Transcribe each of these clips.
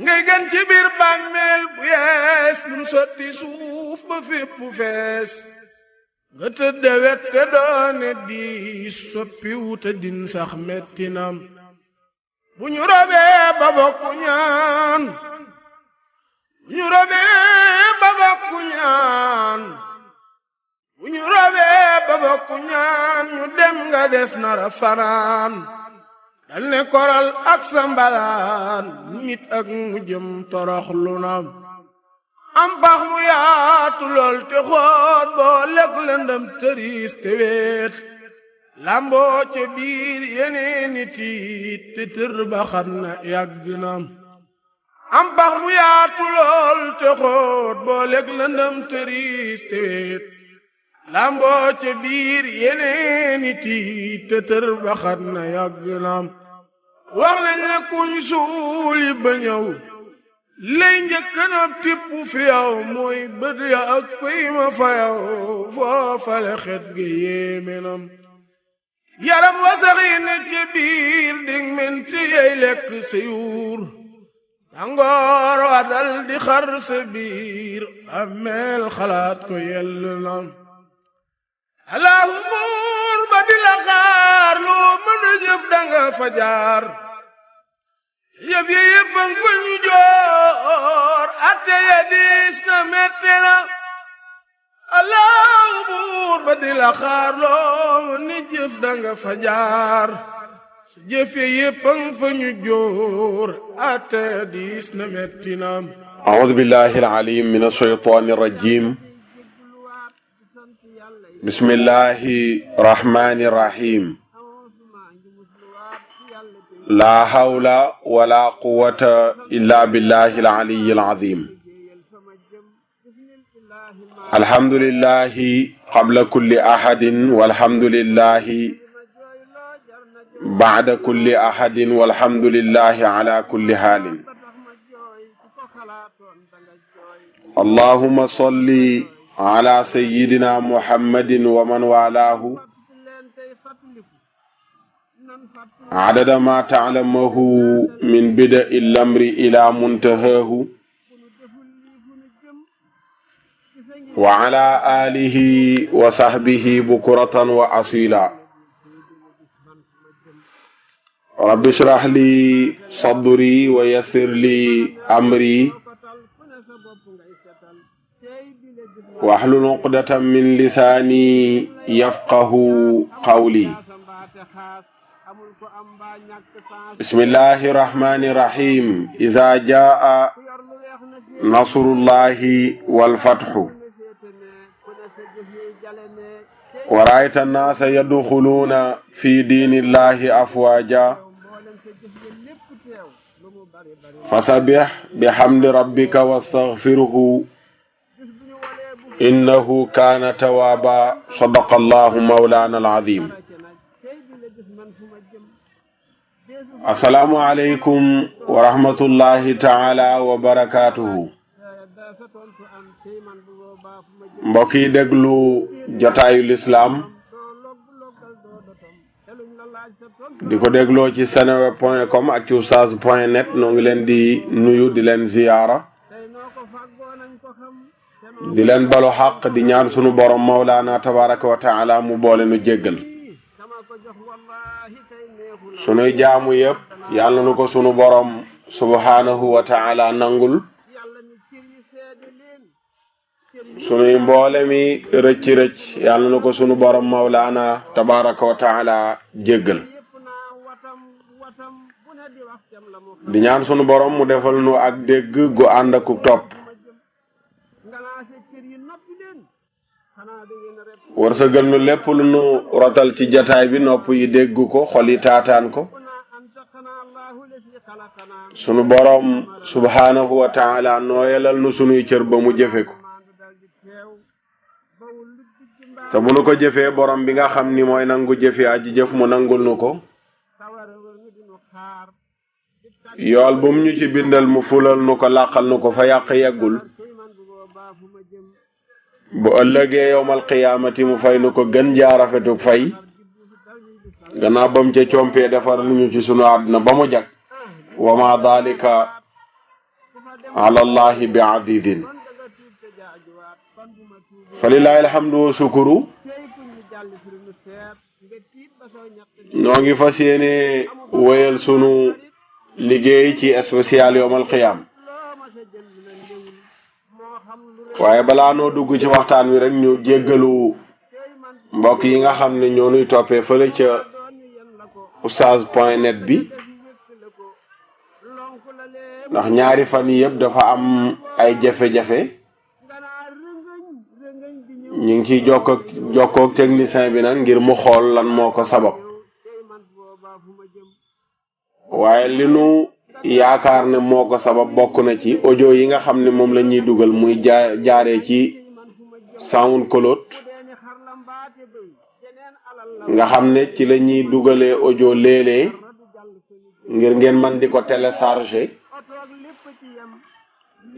ngay gën ci biir bàmmeel bu yees buñ sotti suuf ba fépp fees nga tëdde wet te doone di soppiwu te din sax mettinam bu ñu robee ba bokku ñaan bu ñu robee ba bokku ñaan bu ñu robee ba bokku ñaan ñu dem nga des nara fanaan dal ne koral ak sa mbalaan nit ak mu jëm torox lu na am pax mu yaatu lool te xoot boo lekk lëndëm tëriis te weet lamboo ca biir yeneeni tiit te tër ba xam na yàgg na am pax mu yaatu lool te xoot boo lekk lëndëm tëriis te weet lamboo ca biir yeneeni tiit te tër ba xam na yàgg na wax nañ ne kuñ suuli ba ñëw lay njëkk na tipp fi yow mooy bët ya ak pëy ma fa yow foofale xet gi yéeme nam yaram wasaxi ne ci biir dig menti yey lekk sa yuur tàngoor wa dal di xar sa biir ameel xalaat ko yell nam allahu buur ba di la xaar loo mën a jëf danga fa jaar yëf yi yëpp a ngi ñu joor atte ya diis na metti na allahu buur ba di la xaar loo ni jëf danga fa jaar sa jëf yi yëpp a ngi fa ñu joor atte ya diis na metti na أعوذ بالله العليم من الشيطان الرجيم بسم الله الرحمن الرحيم لا حول ولا قوة إلا بالله العلي العظيم الحمد لله قبل كل أحد والحمد لله بعد كل أحد والحمد لله على كل حال اللهم صل على سيدنا محمد ومن والاه عدد ما تعلمه من بدء الأمر إلى منتهاه وعلى آله وصحبه بكرة وأصيلا رب اشرح لي صدري ويسر لي أمري واحلل عقدة من لساني يفقه قولي بسم الله الرحمن الرحيم إذا جاء نصر الله والفتح ورأيت الناس يدخلون في دين الله أفواجا فسبح بحمد ربك واستغفره إنه كان توابا صدق الله مولانا العظيم السلام عليكم ورحمة الله تعالى وبركاته mbokk yi déglu jotaayu lislaam di ko dégloo ci seneweb.com ak ci oustaz.net noo ngi leen di nuyu di leen ziyaara di leen balu xaq di ñaan sunu borom mawlaana tabaraka wa taala mu boole nu jéggal sunuy jaamu yépp yàlla nu ko sunu borom subhanahu wa taala nangul sunuy mboole mi rëcc yàlla nu ko sunu borom mawlaana tabaraka wa taala jéggal di ñaan sunu borom mu defal nu ak dégg gu ànd ak topp wërsëgal nu lépp lu nu rotal ci jataay bi nopp yi dégg ko xol yi taataan ko sunu borom subhanahu wa taala nooyalal nu sunuy cër ba mu jëfe ko te bu nu ko jëfee borom bi nga xam ni mooy nangu jëfe aji jëf mu nangul nu ko yool bu mu ñu ci bindal mu fulal nu ko làqal nu ko fa yàq yeggul bu ëllëgee yowmal qiyaamati mu fay nu ko gën jaarafetu fay gannaaw bam ca compee defar lu ñu ci sunu àdduna ba mu jag wa ma dalika ala allahi bi adidin falilahi alhamdu wa shukuru. noo ngi fas yéene wéyal sunu liggéey ci spécial yawmal qiyaam, waaye balaa noo dugg ci waxtaan wi rek ñu jéggalu mbokk yi nga xam ne ñoo nuy toppee fële ca oustaz.net bi, ndax ñaari fan yi yëpp dafa am ay jafe-jafe. ñu ngi ciy jokkoog technicien bi nag ngir mu xool lan moo ko sabab, waaye li nu yaakaar ne moo ko sabab bokk na ci audio yi nga xam ne moom la ñuy dugal muy jaaree ci SoundCloud, nga xam ne ci la ñuy dugalee audio léeg-léeg ngir ngeen man di ko télécharger.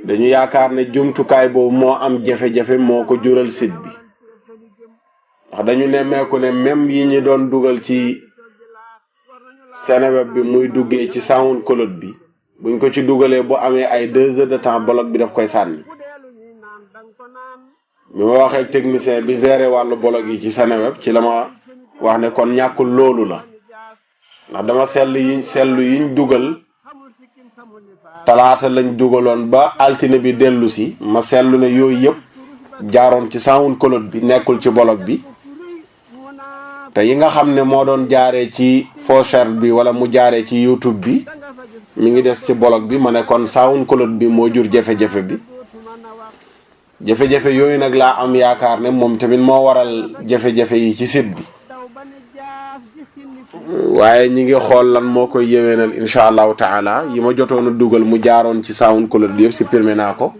dañu yaakaar ne jumtukaay boobu moo am jafe-jafe moo ko jural site bi, ndax dañu nemmeeku ne même yi ñu doon dugal ci Seneweb bi muy duggee ci SoundCloud bi, buñ ko ci dugalee bu amee ay 2 heures de temps blog bi daf koy sànni. bi ma waxee ak technicien bi géré wàllu blog yi ci Seneweb ci la ma wax ne kon ñàkkul loolu la, ndax dama seetlu yiñ dugal talaata lañ dugaloon ba altine bi dellu si, ma seetlu ne yooyu yëpp jaaroon ci SoundCloud bi nekkul ci blog bi, te yi nga xam ne moo doon jaaree ci Focher bi wala mu jaaree ci YouTube bi mi ngi des ci blog bi. ma ne kon SoundCloud bi moo jur jafe-jafe bi. jafe-jafe yooyu nag laa am yaakaar ne moom tamit moo waral jafe-jafe yi ci site bi, waaye ñi ngi xool lan moo koy yeweenal incha allahu taala. yi ma jotoon a dugal mu jaaroon ci SoundCloud bi yëpp supprimé naa ko,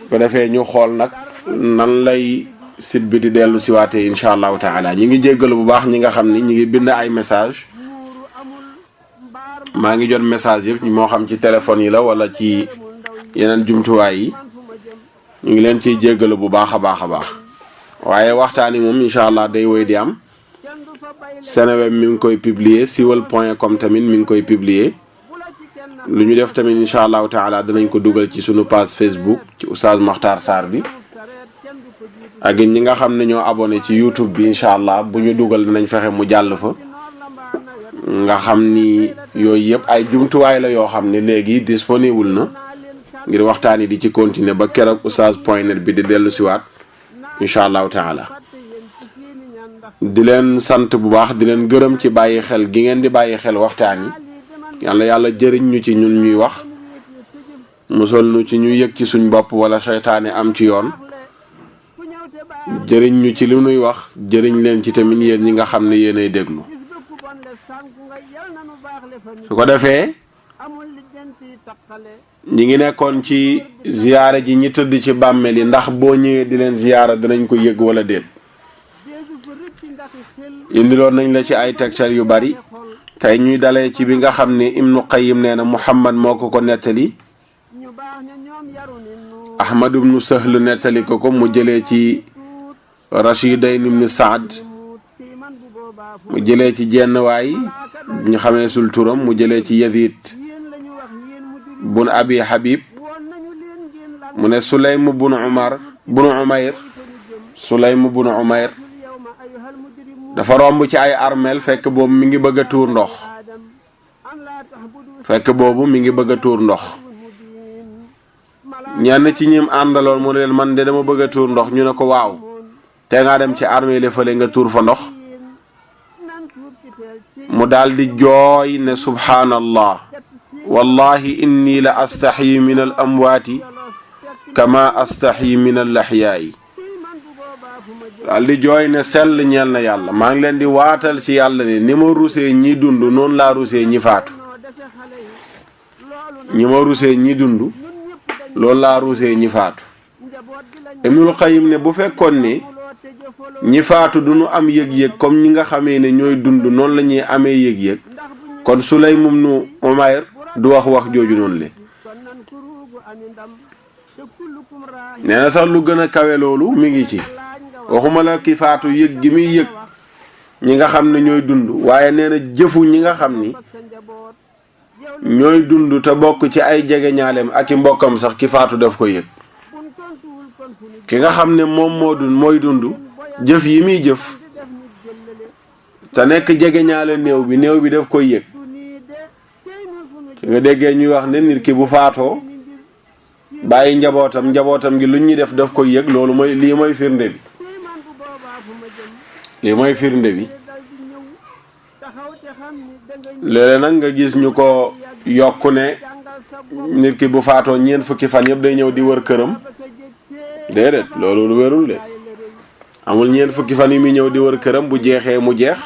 ko defee ñu xool nag nan lay site bi di dellu si waatee incha allahu taala. ñi ngi jéggalu bu baax ñi nga xam ni ñi ngi bind ay message, maa ngi jot message yëpp moo xam ci téléphone yi la wala ci yeneen jumtuwaay yi, ñu ngi leen ciy jéggalu bu baax a baax a baax. waaye waxtaan yi moom incha allah day woy di am. Seneweb mi ngi koy publier, siwal.com tamit mi ngi koy publier. lu ñu def tamit incha allahu taala dinañ ko dugal ci sunu page Facebook ci Oustaz Makhtar Sarr bi, ak ñi nga xam ne ñoo abonné ci YouTube bi incha allah bu ñu dugal dinañ fexe mu jàll fa. nga xam ni yooyu yëpp ay jumtuwaay la yoo xam ne léegi disponible na ngir waxtaan yi di ci continuer ba keroog oustaz.net bi di dellu siwaat incha allahu taala. di leen sant bu baax di leen gërëm ci bàyyi xel gi ngeen di bàyyi xel waxtaan yi. yàlla jëriñ ñu ci ñun ñuy wax, musal ñu ci ñu yëg ci suñ bopp wala seytaane am ci yoon, jëriñ ñu ci li nuy wax, jëriñ leen ci tamit yéen ñi nga xam ne yéenay déglu. su ko defee ñi ngi nekkoon ci ziyaara ji ñi tëdd ci bàmmeel yi, ndax boo ñëwee di leen ziyaara dinañ ko yëg wala déet. indiloon nañ la ci ay tegtal yu bari. tey ñuy dalee ci bi nga xam ne Ibnu Qayyim nee na Muhammad moo ko nettali, Ahmad ibnu Sahl nettali ko mu jëlee ci Rashidayn ibnu Saad, mu jëlee ci jenn waay ñu xamee sul turam, mu jëlee ci Yazid bun Abi Habib, mu ne Sulaym bun Umayr dafa romb ci ay armeel fekk boobu mi ngi bëgg a tuur ndox. ñenn ci ñim àndaloon mu ne leen man de dama bëgg a tuur ndox. ñu ne ko waaw te nga dem ci armeel yi fële nga tuur fa ndox. mu daldi jooy ne subhaanallah, wallahi inni la astaxyi min al amwaati kama astaxyi min al laxyaayi. daal di jooy ne sell ñeel na yàlla, maa ngi leen di waatal ci yàlla ne ni ma rusee ñi dund noonu laa rusee ñi faatu. loolu laa rusee ñi faatu. Ibnul Qayyim ne bu fekkoon ne ñi faatu du ñu am yëg-yëg comme ñi nga xamee ne ñooy dund noonu la ñuy amee yëg-yëg, kon Sulaym ibnu Umayr du wax jooju noonu le. nee na sax lu gën a kawe loolu mi ngi ci. waxuma la ki faatu yëg gi muy yëg ñi nga xam ne ñooy dund, waaye nee na jëfu ñi nga xam ni ñooy dund te bokk ci ay jege ñaaleem ak i mbokkam sax ki faatu daf ko yëg ki nga xam ne moom mooy dund jëf yi muy jëf te nekk jege ñaale néew bi daf koy yëg nga déggee ñuy wax ne nit ki bu faatoo bàyyi njabootam gi lu ñuy daf koy yëg loolu lii mooy firnde bi léeg-léeg nag nga gis ñu ko yokku ne nit ki bu faatoo 4 fukki fan yëpp day ñëw di wër këram déedéet loolu lu wérul de amul 4 fukki fan yi muy ñëw di wër këram bu jeexee mu jeex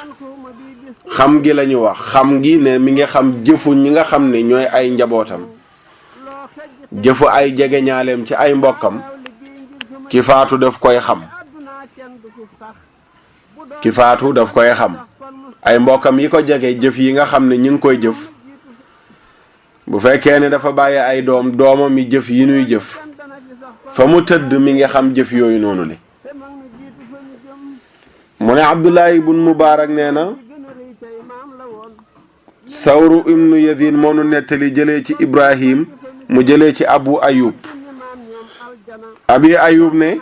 xam gi la ñu wax xam gi ne mi nga xam jëfu ñi nga xam ne ñooy ay njabootam jëfu ay jegeñaaleem ci ay mbokkam ki faatu daf koy xam ay mbokkam yi ko jege jëf yi nga xam ne ñu ngi koy jëf bu fekkee ne dafa bàyyi ay doomam yi jëf yi nuy jëf fa mu tëdd mi nga xam jëf yooyu noonu le mu ne Abdullah ibn Mubarak nee na Sawru ibnu Yazid moo nu nettali jëlee ci Ibrahim mu jëlee ci Abi Ayub ne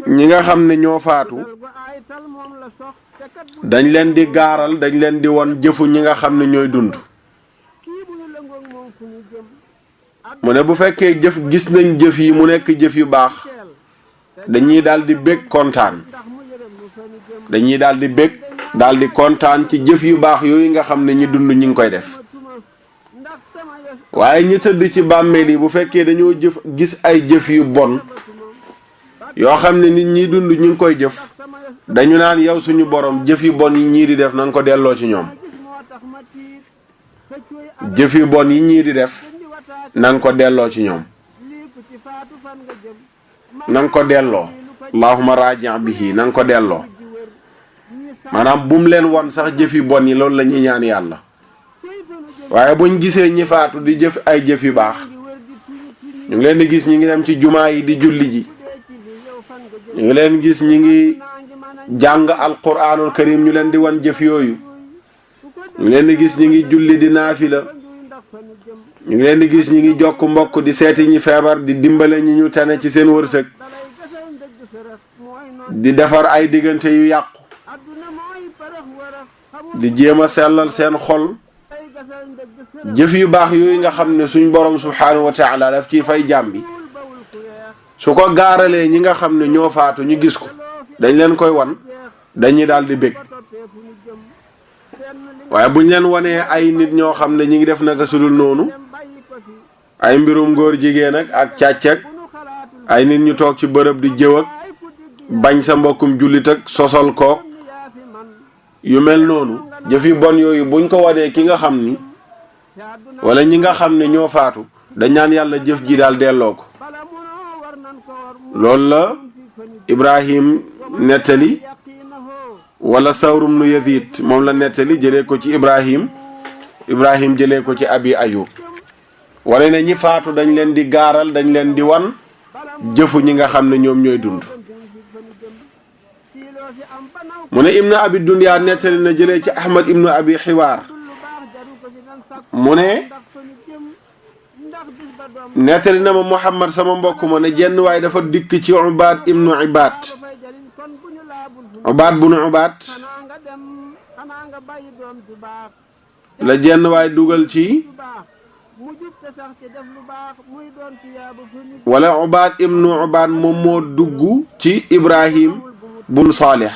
ñi nga xam ne ñoo faatu dañ leen di gaaral dañ leen di won jëfu ñi nga xam ne ñooy dund mu ne bu fekkee gis nañ jëf yi mu nekk jëf yu baax dañuy daal di bég kontaan daal di kontaan ci jëf yu baax yooyu nga xam ne ñi dund ñi ngi koy def waaye ñi tëdd ci bàmmeel yi bu fekkee dañoo gis ay jëf yu bon yoo xam ne nit ñi dund ñu ngi koy jëf dañu naan yow suñu borom jëf yu bon yi ñii di def na nga ko delloo ci ñoom jëf yu bon yi ñii di def na nga ko delloo ci ñoom na nga ko delloo allahumma raji' bihi na nga ko delloo maanaam bu mu leen won sax jëf yu bon yi loolu la ñuy ñaan yàlla waaye buñ gisee ñi faatu di jëf ay jëf yu baax ñu ngi leen di gis ñi ngi dem ci jumaa yi di julli ji ñu ngi leen gis ñi ngi jàng alquranul karim ñu leen di wan jëf yooyu ñu ngi leen di gis ñi ngi julli di naafila ñu ngi leen di gis ñi ngi jokk mbokk di seeti ñi feebar di dimbale ñi ñu tane ci seen wërsëg di defar ay diggante yu yàqu di jéem a sellal seen xol jëf yu baax yooyu nga xam ne suñ borom subhaanahu wa taala daf ciy fay jaam bi su ko gaaralee ñi nga xam ne ñoo faatu ñu gis ko dañ leen koy wan dañuy daal di bég waaye buñ leen wanee ay nit ñoo xam ne ñi ngi def naka sudul noonu ay mbirum góor jigéen ak càcc ak ay nit ñu toog ci bërëb di jëw ak bañ sa mbokkum jullit ak sosol kook yu mel noonu jëf yu bon yooyu buñ ko wanee ki nga xam ni wala ñi nga xam ne ñoo faatu dañ naan yàlla jëf ji daal delloo ko loolu la Ibrahim nettali wala Sawrum nu Yazid moom la nettali jëlee ko ci Ibrahim jëlee ko ci Abi Ayub wala ne ñi faatu dañ leen di gaaral dañ leen di wan jëfu ñi nga xam ne ñoom ñooy dund mu ne Ibnu Abi Dunya nettali na jëlee ci Ahmad ibnu Abi Xiwaar mu ne nettali na ma Muhammad sama mbokk ma ne jenn waaye dafa dikk ci Ubaad ibnu Ubaad la jenn waay dugal ci wala Ubaad ibnu Ubaad moom moo dugg ci Ibrahim bun Salih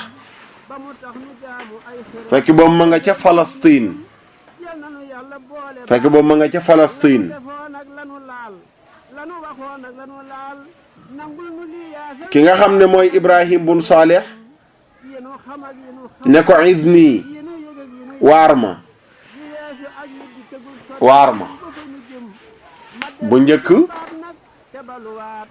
fekk boobu ma nga ca Palestine ki nga xam ne mooy Ibrahim bun Salih ne ko idni waar ma bu njëkk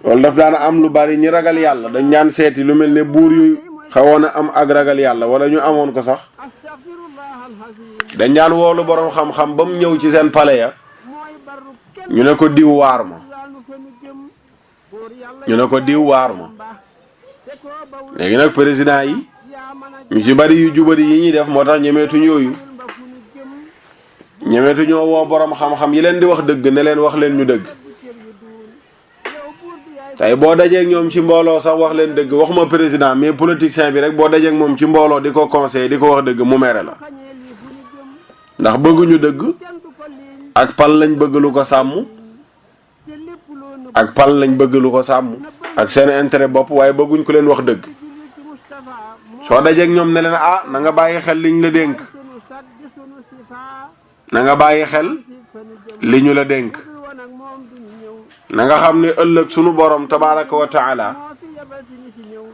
loolu daf daan am lu bari ñi ragal yàlla dañ daan seeti lu mel ne buur yu xawoon a am ak ragal yàlla wala ñu amoon ko sax dañ daan woolu boroom xam-xam ba mu ñëw ci seen pale ya ñu ne ko diw waar ma léegi nag président yi ñu ci bari yu jubari yi ñuy def moo tax ñemeetuñ yooyu ñemeetuñoo woo borom xam-xam yi leen di wax dëgg ne leen wax leen ñu dëgg tey boo dajeeg ñoom ci mbooloo sax wax leen dëgg waxuma président mais politicien bi rek boo dajeeg moom ci mbooloo di ko conseiller di ko wax dëgg mu mere la ndax bëgguñu dëgg ak pal lañ bëgg lu ko sàmm ak pal lañ bëgg lu ko sàmm ak seen intérêt bopp waaye bëgguñ ko leen wax dëgg soo dajeeg ñoom ne leen na nga bàyyi xel liñ la dénk na nga bàyyi xel li ñu la dénk na nga xam ne ëllëg sunu borom tabaraka wa taala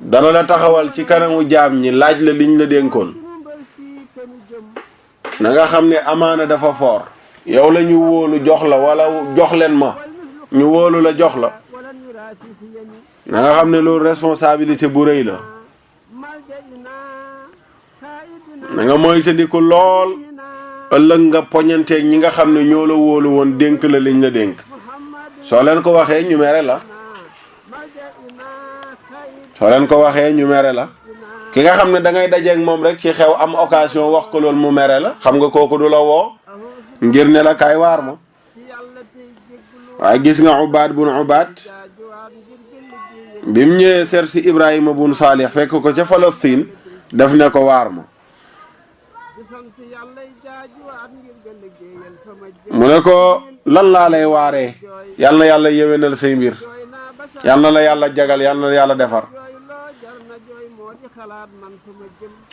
dana la taxawal ci kanamu jaam ñi laaj la liñ la dénkoon na nga xam ne amaana dafa foor yow la ñu wóolu jox la wala jox leen ma ñu wóolu la jox la na nga xam ne loolu responsabilité bu rëy la na nga moytandiku lool ëllëg nga poñanteeg ñi nga xam ne ñoo la wóolu woon dénk la liñ la dénk soo leen ko waxee ñu mere la ki nga xam ne da ngay dajeeg moom rek ci xew am occasion wax ko loolu mu mere la xam nga kooku du la woo ngir ne la kaay waar ma waaye gis nga Ubaad bun Ubaad bi mu ñëwee seet si Ibrahima bun Saalix fekk ko ca Palestine daf ne ko waar ma mu ne ko lan laa lay waaree yal na yàlla yéwénal say mbir yal na la yàlla jagal yal na la yàlla defar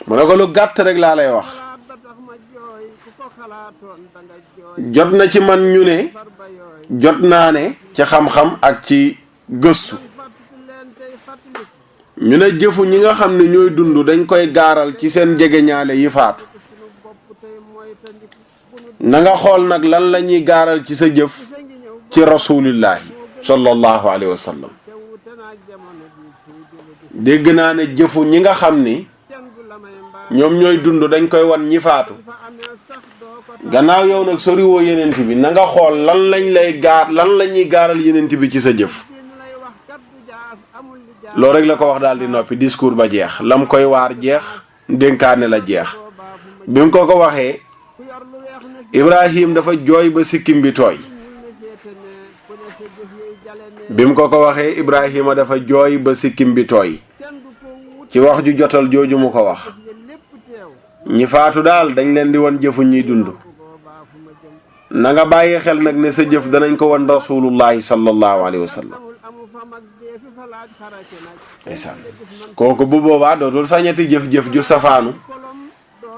mu ne ko lu gàtt rek laa lay wax jot na ci man ñu ne jot naa ne ci xam-xam ak ci gëstu ñu ne jëfu ñi nga xam ne ñooy dund dañ koy gaaral ci seen jegeñaale yi faatu na nga xool nag lan la ñuy gaaral ci sa jëf ci rasulillahi sallallahu alayhi wa sallam dégg naa ne jëfu ñi nga xam ni ñoom ñooy dund dañ koy wan ñi faatu gannaaw yow nag soriwoo yenent bi na nga xool lan la ñuy gaaral yenent bi ci sa jëf loolu rek la ko wax daal di noppi discours ba jeex lam koy waar jeex dénkaane la jeex bi mu ko waxee Ibrahim dafa jooy ba sikkim bi tooy bi mu ko waxee Ibrahima dafa jooy ba sikkim bi tooy ci wax ju jotal jooju mu ko wax ñi faatu daal dañ leen di won jëfu ñuy dund na nga bàyyi xel nag ne sa jëf danañ ko won rasulullahi sallallahu alayhi wa sallam ndeysaan kooku bu boobaa dootul sañati jëf-jëf ju safaanu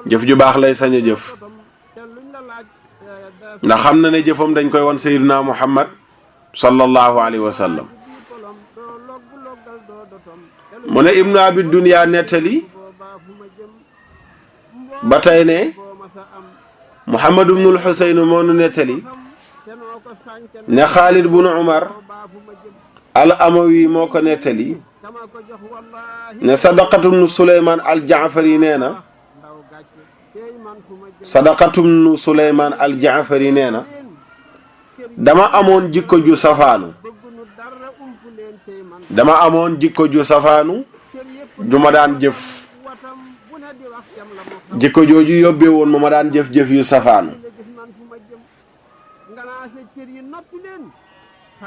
jëf ju baax lay sañ a jëf ndax xam na ne jëfam dañ koy won sayyidina Muhammad sallallahu alayhi wa sallam mu ne ibnu abi dunya nettali ba tey ne Muhammad ibnul Xuseyn moo nu nettali ne Xaalid bunu Umar al amawi moo ko nettali ne sadaqatum nu Suleymaan al Jaafari nee na sadaqatum nu Suleymaan al Jaafari nee na dama amoon jikko ju safaanu ju ma daan jëf jikko jooju yóbbee woon ma daan jëf-jëf yu safaanu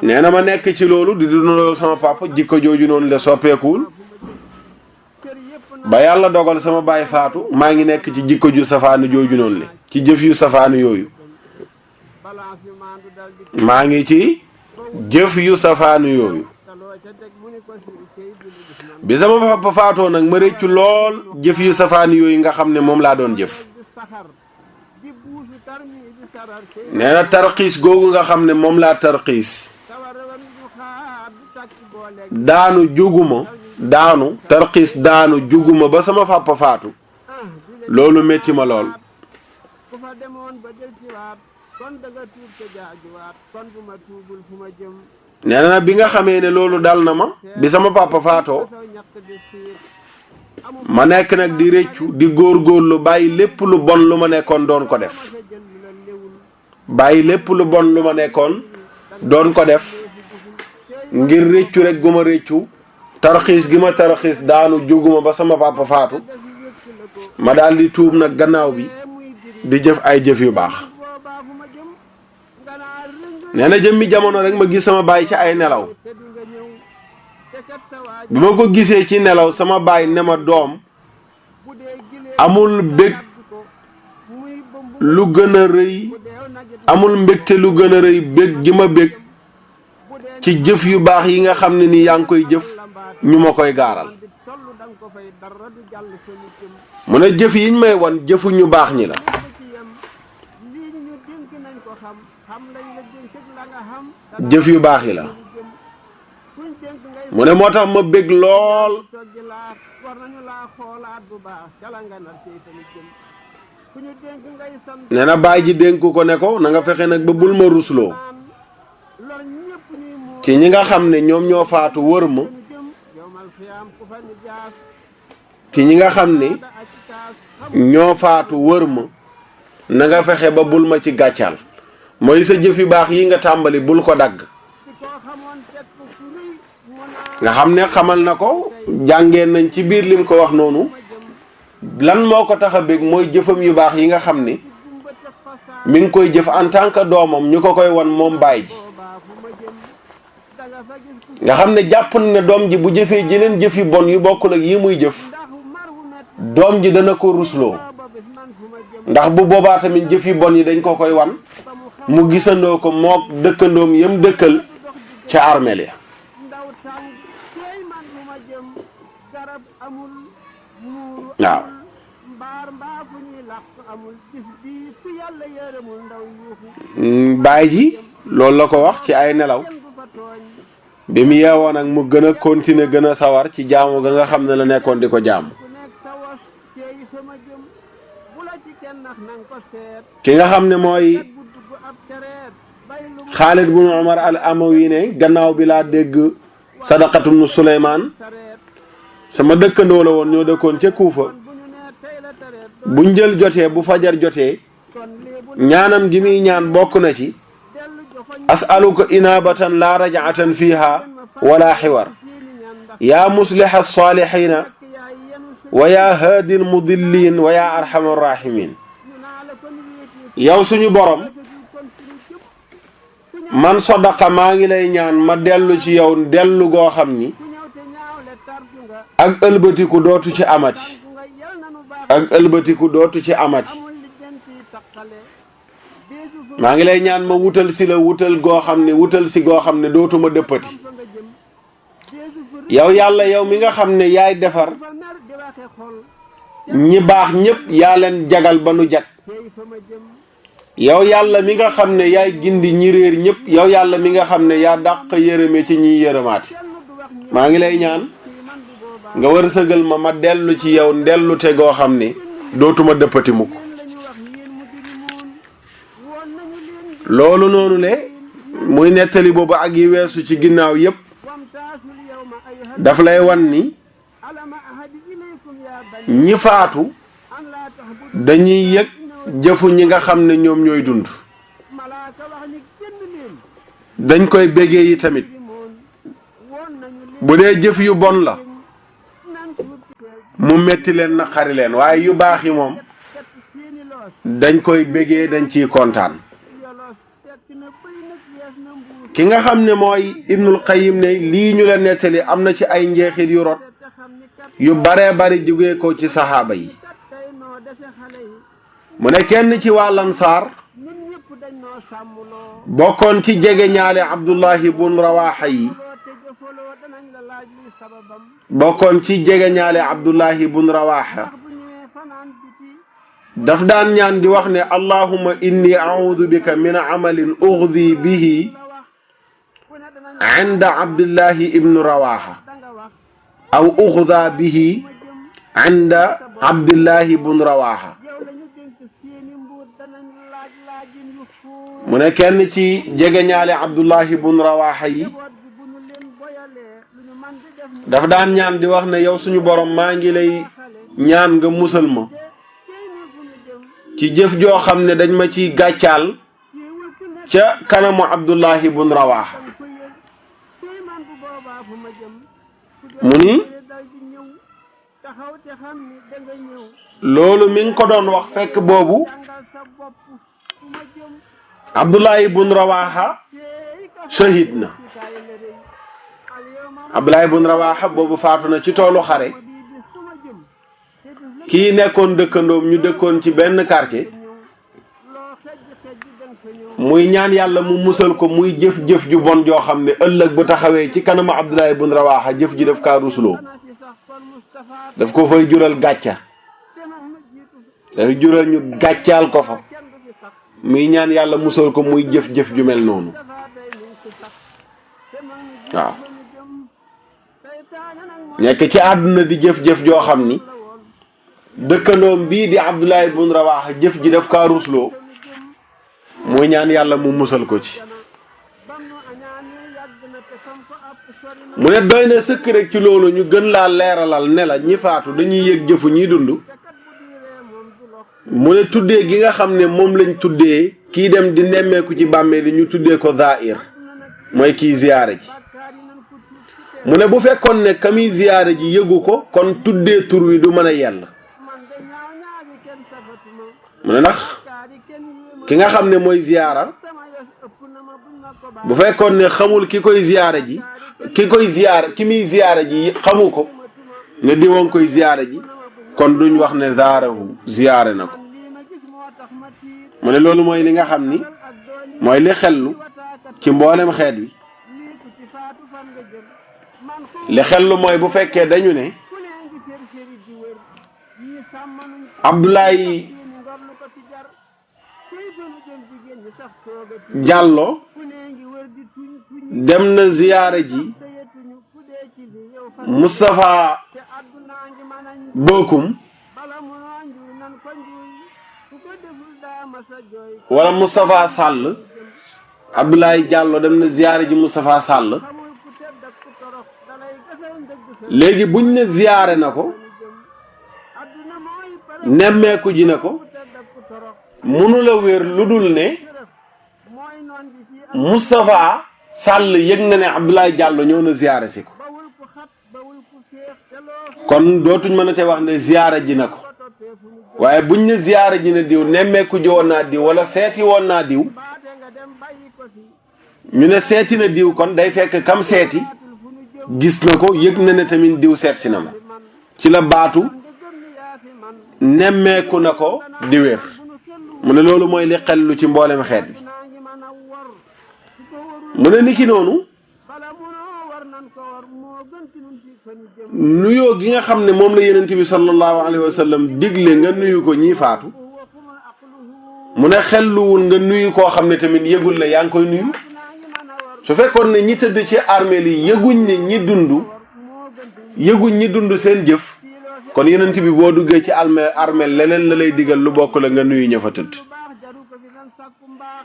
nee na ma nekk ci loolu di dundaloo sama papa jikko jooju noonu la soppeekuwul ba yàlla dogal sama baay faatu maa ngi nekk ci jikko ju safaanu jooju noonu la ci jëf yu safaanu yooyu maa ngi ci jëf yu safaanu yooyu bi sama papa faatoo nag ma rëccu lool jëf yu safaanu yooyu nga xam ne moom laa doon jëf nee na tarxiis googu nga xam ne moom laa tarxiis daanu juguma ba sama papa faatu loolu metti ma lool nee na bi nga xamee ne loolu dal na ma bi sama papa faatoo ma nekk nag di rëccu di góorgóorlu bàyyi lépp lu bon lu ma nekkoon doon ko def ngir rëccu rek gu ma rëccu tarxiis gi ma tarxiis daanu juguma ba sama papa faatu ma daal di tuub nag gannaaw bi di jëf ay jëf yu baax. nee na jëmmi jamono rek ma gis sama baay ci ay nelaw bi ma ko gisee ci nelaw sama baay ne ma doom amul bég lu gën a rëy amul mbégte lu gën a rëy bég gi ma bég ci jëf yu baax yi nga xam ne ni yaa ngi koy jëf ñu ma koy gaaral. mu ne jëf yiñ may wan jëfu ñu baax ñi la. jëf yu baax yi la. mu ne moo tax ma bég lool. nee na baay ji dénk ko ne ko na nga fexe nag ba bul ma rusloo ci ñi nga xam ne ñoom ñoo faatu wër ma ci ñi nga xam ne ñoo faatu wër ma na nga fexe ba bul ma ci gàccal mooy sa jëf yu baax yi nga tàmbali bul ko dagg. nga xam ne xamal na ko jàngeen nañ ci biir lim ko wax noonu lan moo ko tax a bég mooy jëfam yu baax yi nga xam ne mi ngi koy jëf en tant que doomam ñu ko koy wan moom baay ji. nga xam ne jàpp na ne doom ji bu jëfee jeneen jëf yu bon yu bokkul ak yi muy jëf doom ji dana ko rusloo ndax bu boobaa tamit jëf yu bon yi dañ ko koy wan mu gisandoo ko mook dëkkandoom yam dëkkal ca armeel ya. waaw baay ji loolu la ko wax ci ay nelaw bi mu yeewoon ak mu gën a continuer gën a sawar ci jaamu ga nga xam ne la nekkoon di ko jaamu. ki nga xam ne mooy Xaalid bun Umar al Amawi ne gannaaw bi laa dégg Sadaqatu bnu Suleymaan sama dëkkandoo la woon ñoo dëkkoon ca Kuufa bu njël jotee bu fajar jotee ñaanam gi muy ñaan bokk na ci as'aluka inabatan la raj'atan fiha wala xiwar yaa musliha salihina wa yaa haadi almudillin wa yaa arhamar rahimin. yow suñu borom man Sadaqa maa ngi lay ñaan ma dellu ci yow dellu goo xam ni ak ëlbatiku dootu ci amati ak ëlbatiku dootu ci amati. maa ngi lay ñaan ma wutal si la wutal goo xam ne wutal si goo xam ne dootuma dëppati. yow yàlla yow mi nga xam ne yaay defar ñi baax ñépp yaa leen jagal ba nu jag. yow yàlla mi nga xam ne yaay gindi ñi réer ñépp yow yàlla mi nga xam ne yaa dàq yërëme ci ñiy yërëmaati. maa ngi lay ñaan nga wërsëgal ma dellu ci yow dellu te goo xam ne dootuma dëppati mukk. loolu noonu le muy nettali boobu ak yi weesu ci ginnaaw yépp daf lay wan ni ñi faatu dañuy yëg jëfu ñi nga xam ne ñoom ñooy dund dañ koy bégee yi tamit bu dee jëf yu bon la mu metti leen naqari leen waaye yu baax yi moom dañ koy bégee dañ ciy kontaan. ki nga xam ne mooy Ibnul Qayyim ne lii ñu la nettali am na ci ay njeexit yu rot yu baree bari jóge ko ci saxaaba yi. mu ne kenn ci waa Ansaar bokkoon ci jege ñaale Abdullahi bun Rawaha yi bokkoon ci jege ñaale Abdullahi bun Rawaha daf daan ñaan di wax ne allahumma inni a'udhu bika min amalin ughdi bihi inda Abdullahi ibn Rawaha aw ughda bihi inda Abdullahi ibn Rawaha. mu ne kenn ci jegeñaale Abdullahi ibn Rawaha yi daf daan ñaan di wax ne yow suñu borom maa ngi lay ñaan nga musal ma ci jëf joo xam ne dañ ma ciy gàccaal ca kanamu Abdullahi ibn Rawaha. mu ni loolu mi ngi ko doon wax fekk boobu Abdullah ibn Rawaha shahid na. Abdullah ibn Rawaha boobu faatu na ci toolu xare. kii nekkoon dëkkandoom ñu dëkkoon ci benn quartier muy ñaan yàlla mu musal ko muy jëf-jëf ju bon joo xam ne ëllëg bu taxawee ci kanama Abdullah ibn Rawaha jëf ji daf kaa rusloo daf ko fay jural gàcca dafay jural ñu gàccaal ko fa muy ñaan yàlla musal ko muy jëf-jëf ju mel noonu waaw nekk ci àdduna di jëf-jëf joo xam ni dëkkandoom bii di Abdullah ibn Rawaha jëf ji daf kaa rusloo muy ñaan yàlla mu musal ko ci mu ne doy na sëkk rek ci loolu ñu gën laa leeralal ne la ñi faatu dañuy yëg jëfu ñiy dund mu ne tuddee gi nga xam ne moom lañ tuddee kii dem di nemmeeku ci bàmmeel yi ñu tuddee ko zaahir mooy kii ziyaare ji mu ne bu fekkoon ne kami ziyaare ji yëgu ko kon tuddee tur wi du mën a yell mu ne ndax ki nga xam ne mooy ziyaara bu fekkoon ne xamul ki koy ziyaara ji ki muy ziyaara ji xamu ko ne diwoon koy ziyaara ji kon duñ wax ne zaarahu ziyaare na ko mu ne loolu mooy li nga xam ni mooy li xellu ci mboolem xeet wi li xellu mooy bu fekkee dañu ne Abdoulaye Diallo dem na ziyaare ji Moustapha Bokum wala Moustapha Sall Abdoulaye Diallo dem na ziyaare ji Moustapha Sall léegi buñ ne ziyaare na ko nemmeeku ji na ko mënula wér lu dul ne Moustapha Sall yëg na ne Abdoulaye Diallo ñëw na ziyaare si ko kon dootuñ mën a te wax ne ziyaare ji na ko waaye buñ ne ziyaare ji na diw nemmeeku ji woon naa diw wala seeti woon naa diw ñu ne seeti na diw kon day fekk kam seeti gis na ko yëg na ne tamit diw seet si na ma ci la baatu nemmeeku na ko di wér mu ne loolu mooy li xellu ci mboolem xeet bi mu ne niki noonu nuyoo gi nga xam ne moom la yonent bi sallallahu alayhi wa sallam digle nga nuyu ko ñi faatu mu ne xelluwul nga nuyu koo xam ne tamit yëgul la yaa ngi koy nuyu su fekkoon ne ñi tëdd ci armeel yi yëguñ ne ñi dund seen jëf kon yonent bi boo duggee ci armeel leneen la lay digal lu bokk la nga nuyu ña fa tëdd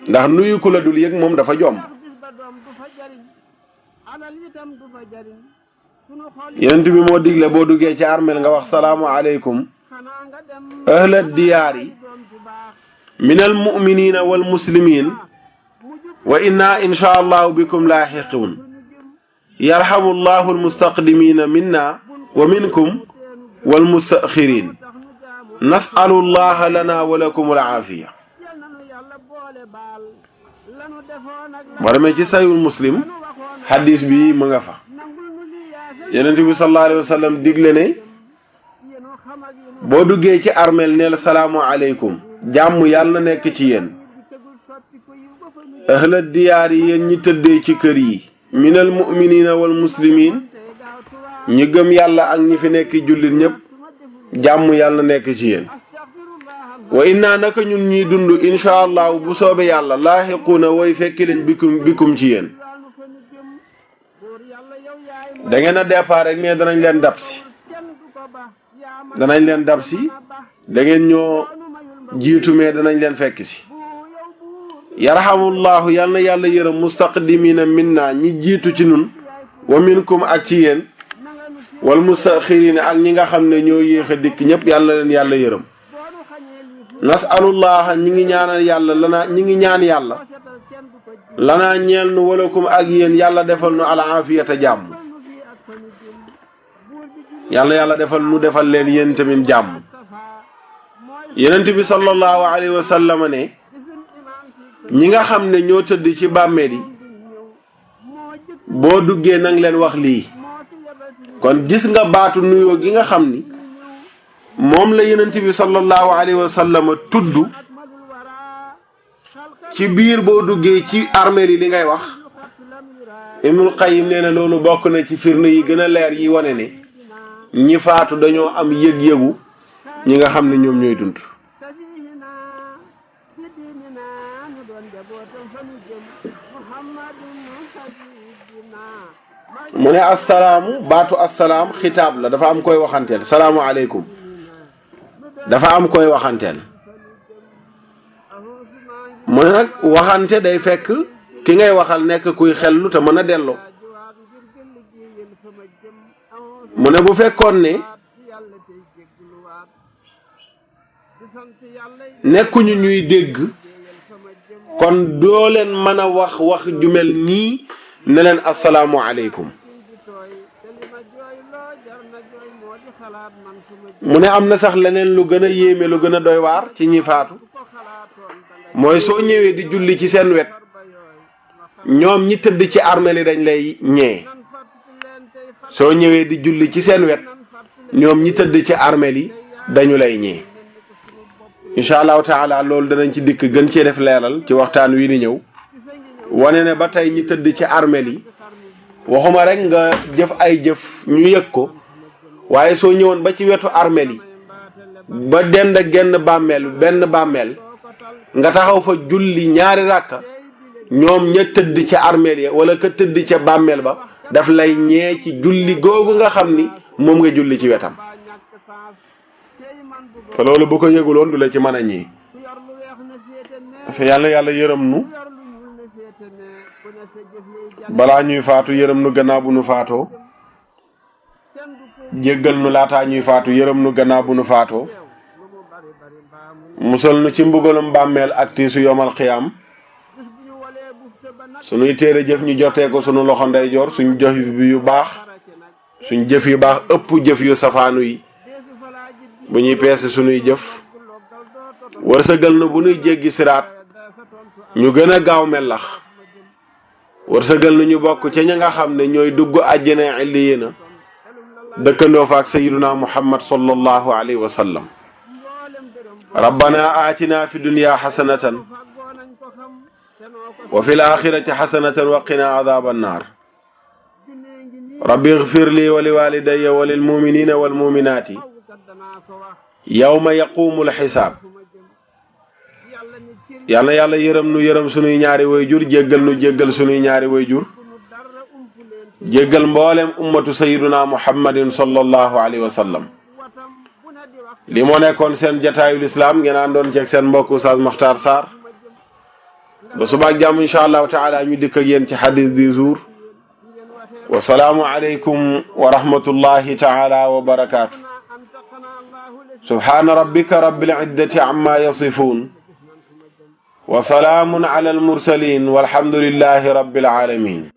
ndax nuyu ku la dul yëg moom dafa jomb yonent bi moo digle boo duggee ci armeel nga wax salaamu aleykum ahla diyaari min al muminina wal muslimin wa inna insha allahu bikum laaxiqun yarhamu llahu almustaqdimina minna wa minkum walmustaxirin nasalu llaha lana wa lakum alaafiya boo demee ci sayul muslim hadis bi mu nga fa yonent bi sallallahu alayhi wa sallam digle ne boo duggee ci armeel neel salaamu aleykum jàmm yàlla na nekk ci yéen ahla diyaar yi yéen ñi tëddee ci kër yi minal muminina wal muslimin ñi gëm yàlla ak ñi fi nekk jullit ñëpp jàmm yàlla nekk ci yéen wa inna naka ñun ñuy dund insha allah bu soobe yàlla laaxiquuna way fekki leen bikum ci yéen da ngeen a départ rek mais danañ leen dab si da ngeen ñoo jiitu mais danañ leen fekk si yarhamullahu yal na yàlla yërëm mustaqdimina minna ñi jiitu ci nun wa minkum ak ci yéen wal mustaxirina ak ñi nga xam ne ñoo yéex a dikk ñëpp yàlla leen yàlla yërëm nasalullaha ñi ngi ñaanal yàlla ñi ngi ñaan yàlla lanaa ñeel nu walakum ak yéen yàlla defal nu al aafiyata jàmm yàlla yàlla defal nu defal leen yéen tamit jàmm. yonent bi sallallahu alayhi wa sallam ne ñi nga xam ne ñoo tëdd ci bàmmeel yi boo duggee nang leen wax lii. kon gis nga baatu nuyoo gi nga xam ni moom la yonent bi sallallahu alayhi wa sallam tudd ci biir boo duggee ci armeel yi li ngay wax. Ibnul Qayyim nee na loolu bokk na ci firnde yi gën a leer yi wane ne ñi faatu dañoo am yëg-yëgu ñi nga xam ne ñoom ñooy dund. mu ne assalaamu baatu assalaam xitaab la dafa am koy waxanteel salaamu aleykum dafa am koy waxanteel. mu ne nag waxante day fekk ki ngay waxal nekk kuy xellu te mën a delloo. mu ne bu fekkoon ne nekkuñu ñuy dégg kon doo leen mën a wax ju mel nii ne leen asalaamu aleykum. mu ne am na sax leneen lu gën a yéeme lu gën a doy waar ci ñi faatu mooy soo ñëwee di julli ci seen wet ñoom ñi tëdd ci armeel yi dañ lay ñee. soo ñëwee di julli ci seen wet ñoom ñi tëdd ci armeel yi dañu lay ñee. incha allahu taala loolu danañ ci dikk gën cee def leeral ci waxtaan wi ni ñëw wane ne ba tey ñi tëdd ci armeel yi waxuma rek nga jëf ay jëf ñu yëg ko waaye soo ñëwoon ba ci wetu armeel yi ba dend genn bàmmeel benn bàmmeel nga taxaw fa julli ñaari ràkka ñoom ña tëdd ca armeel ya wala ka tëdd ca bàmmeel ba daf lay ñee ci julli googu nga xam ni moom nga julli ci wetam. te loolu bu ko yëguloon du la ci mën a ñii. dafa yàlla yërëm nu balaa ñuy faatu yërëm nu gannaaw bu nu faatoo jéggal nu laataa ñuy faatu yërëm nu gannaaw bu nu faatoo musal nu ci mbugalum bàmmeel ak tiisu yomal xiyaam. sunuy téere jëf ñu jotee ko sunu loxo ndeyjoor suñ jëf yu baax suñ jëf yu baax ëpp jëf yu safaanu yi bu ñuy peese sunuy jëf wërsëgal na bu nuy jéggi siraat ñu gën a gaaw melax wërsëgal na ñu bokk ca ña nga xam ne ñooy dugg àjjana illiyina dëkkandoo fa ak sayiduna muhammad sallallahu alayhi wa sallam. rabbana aatina fi dunya xasanatan wa fi l-aaxirati xasanatan wa qina adaaba annaar. rabbi igfir li wa li walidayya wa lil muminina wal muminaati yawma yaqumu l-xisaab. yàlla yàlla yërëm nu yërëm sunuy ñaari wayjur jéggal nu jéggal sunuy ñaari wayjur jéggal mboolem ummatu sayiduna muhammadin sallallahu alayhi wa sallam. li moo nekkoon seen jataayul islam ngeen àndoon ceeg seen mbokk Oustaz Makhtar Sarr ba subaak jàmm incha allahu taala ñu dikk ak yéen ci hadis du jour. wa salaamu aleykum wa rahmatullahi taala wa barakaatu. subhaana rabbika rabbil izzati amma yasifun wa salaamun ala al mursalin walhamdulillahi rabbil alamin.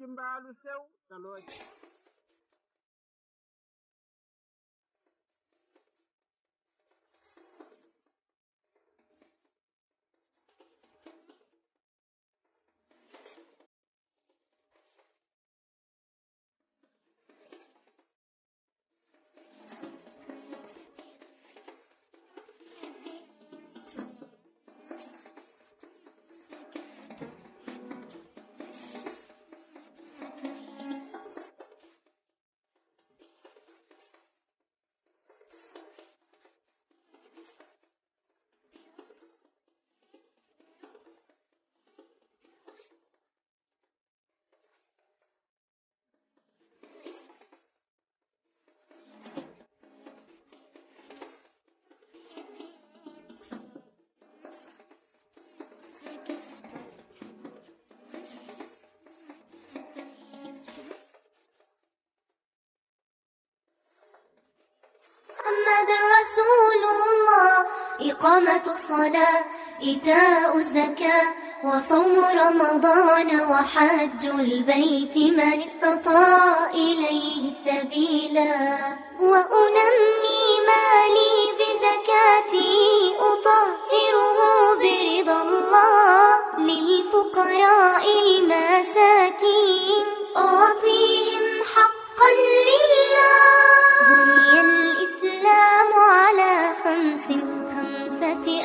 محمد رسول الله إقامة الصلاة إيتاء الزكاة وصوم رمضان وحج البيت من استطاع إليه سبيلا وأنمي مالي بزكاتي أطهره برضا الله للفقراء المساكين أعطيهم حقا لله بني الإسلام على خمسة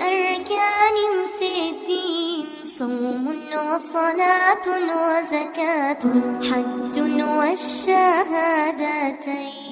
أركان في الدين صوم وصلاة وزكاة حج والشهادتين